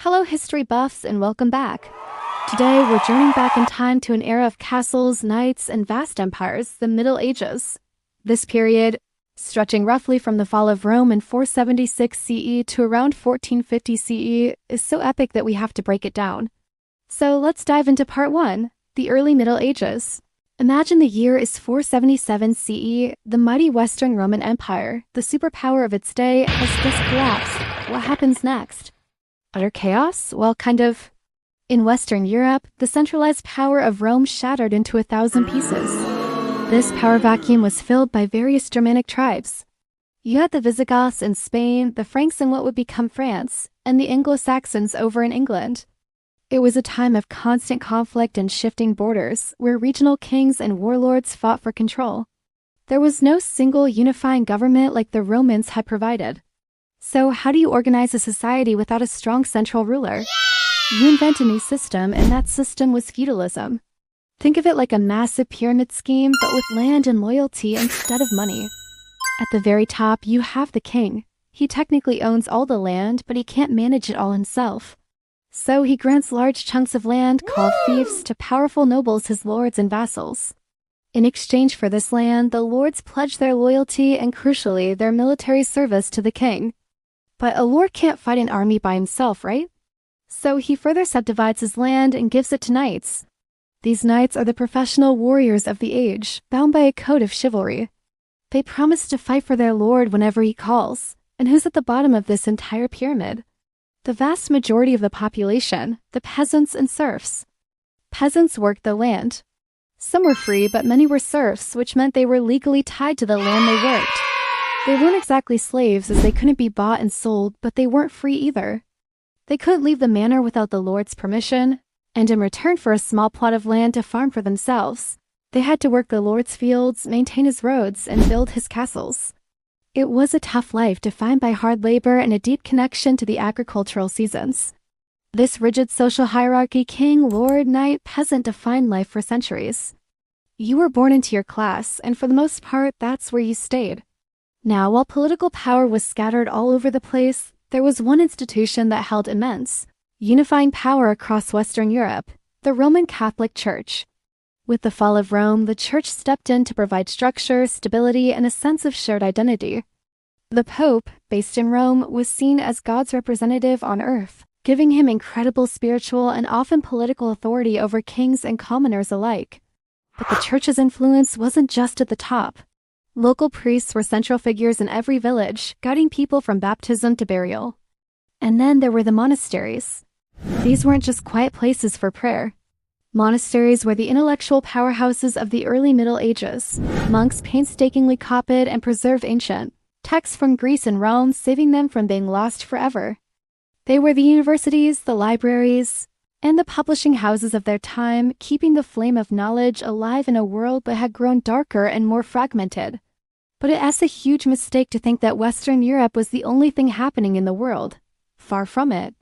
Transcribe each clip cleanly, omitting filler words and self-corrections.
Hello, history buffs, and welcome back. Today, we're journeying back in time to an era of castles, knights, and vast empires, the Middle Ages. This period, stretching roughly from the fall of Rome in 476 CE to around 1450 CE, is so epic that we have to break it down. So let's dive into part 1, the early Middle Ages. Imagine the year is 477 CE, the mighty Western Roman Empire, the superpower of its day, has just collapsed. What happens next? Utter chaos? Well, kind of. In Western Europe, the centralized power of Rome shattered into 1,000 pieces. This power vacuum was filled by various Germanic tribes. You had the Visigoths in Spain, the Franks in what would become France, and the Anglo-Saxons over in England. It was a time of constant conflict and shifting borders, where regional kings and warlords fought for control. There was no single unifying government like the Romans had provided. So how do you organize a society without a strong central ruler? You invent a new system, and that system was feudalism. Think of it like a massive pyramid scheme, but with land and loyalty instead of money. At the very top, you have the king. He technically owns all the land, but he can't manage it all himself. So he grants large chunks of land, called fiefs, to powerful nobles, his lords and vassals. In exchange for this land, the lords pledge their loyalty and, crucially, their military service to the king. But a lord can't fight an army by himself, right? So he further subdivides his land and gives it to knights. These knights are the professional warriors of the age, bound by a code of chivalry. They promise to fight for their lord whenever he calls. And who's at the bottom of this entire pyramid? The vast majority of the population, the peasants and serfs. Peasants worked the land. Some were free, but many were serfs, which meant they were legally tied to the land they worked. They weren't exactly slaves, as they couldn't be bought and sold, but they weren't free either. They couldn't leave the manor without the lord's permission, and in return for a small plot of land to farm for themselves, they had to work the lord's fields, maintain his roads, and build his castles. It was a tough life defined by hard labor and a deep connection to the agricultural seasons. This rigid social hierarchy, king, lord, knight, peasant, defined life for centuries. You were born into your class, and for the most part, that's where you stayed. Now, while political power was scattered all over the place, there was one institution that held immense, unifying power across Western Europe, the Roman Catholic Church. With the fall of Rome, the Church stepped in to provide structure, stability, and a sense of shared identity. The Pope, based in Rome, was seen as God's representative on earth, giving him incredible spiritual and often political authority over kings and commoners alike. But the Church's influence wasn't just at the top. Local priests were central figures in every village, guiding people from baptism to burial. And then there were the monasteries. These weren't just quiet places for prayer. Monasteries were the intellectual powerhouses of the early Middle Ages. Monks painstakingly copied and preserved ancient texts from Greece and Rome, saving them from being lost forever. They were the universities, the libraries, and the publishing houses of their time, keeping the flame of knowledge alive in a world that had grown darker and more fragmented. But it is a huge mistake to think that Western Europe was the only thing happening in the world. Far from it.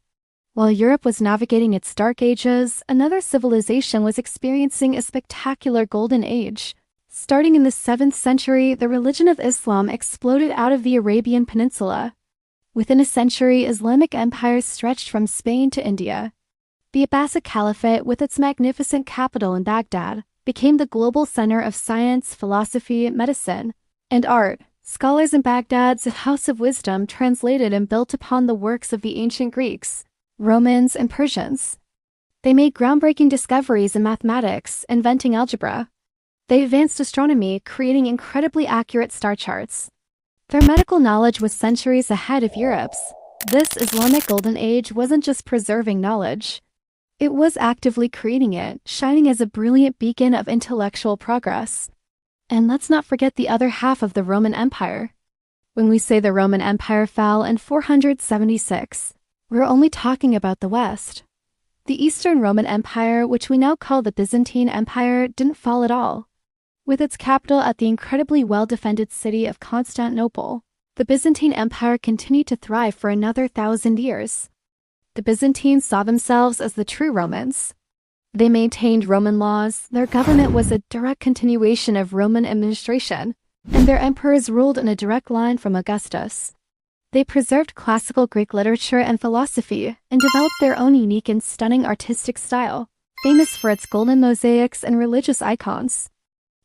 While Europe was navigating its dark ages, another civilization was experiencing a spectacular golden age. Starting in the 7th century, the religion of Islam exploded out of the Arabian Peninsula. Within a century, Islamic empires stretched from Spain to India. The Abbasid Caliphate, with its magnificent capital in Baghdad, became the global center of science, philosophy, medicine, and art. Scholars in Baghdad's House of Wisdom translated and built upon the works of the ancient Greeks, Romans, and Persians. They made groundbreaking discoveries in mathematics, inventing algebra. They advanced astronomy, creating incredibly accurate star charts. Their medical knowledge was centuries ahead of Europe's. This Islamic Golden Age wasn't just preserving knowledge. It was actively creating it, shining as a brilliant beacon of intellectual progress. And let's not forget the other half of the Roman Empire. When we say the Roman Empire fell in 476, we're only talking about the West. The Eastern Roman Empire, which we now call the Byzantine Empire, didn't fall at all. With its capital at the incredibly well-defended city of Constantinople, the Byzantine Empire continued to thrive for another 1,000 years. The Byzantines saw themselves as the true Romans. They maintained Roman laws, their government was a direct continuation of Roman administration, and their emperors ruled in a direct line from Augustus. They preserved classical Greek literature and philosophy and developed their own unique and stunning artistic style, famous for its golden mosaics and religious icons.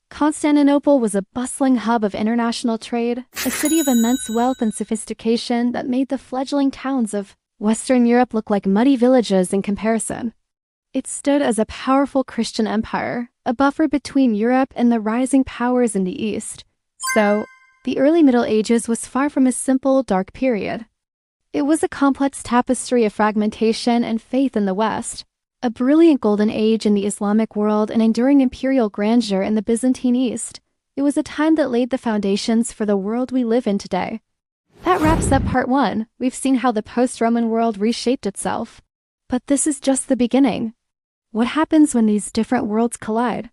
Constantinople was a bustling hub of international trade, a city of immense wealth and sophistication that made the fledgling towns of Western Europe look like muddy villages in comparison. It stood as a powerful Christian empire, a buffer between Europe and the rising powers in the East. So, the early Middle Ages was far from a simple, dark period. It was a complex tapestry of fragmentation and faith in the West, a brilliant golden age in the Islamic world and enduring imperial grandeur in the Byzantine East. It was a time that laid the foundations for the world we live in today. That wraps up part 1. We've seen how the post-Roman world reshaped itself. But this is just the beginning. What happens when these different worlds collide?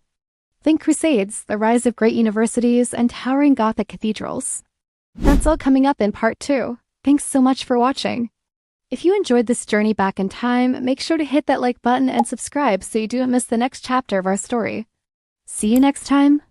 Think Crusades, the rise of great universities, and towering Gothic cathedrals. That's all coming up in part 2. Thanks so much for watching. If you enjoyed this journey back in time, make sure to hit that like button and subscribe so you don't miss the next chapter of our story. See you next time.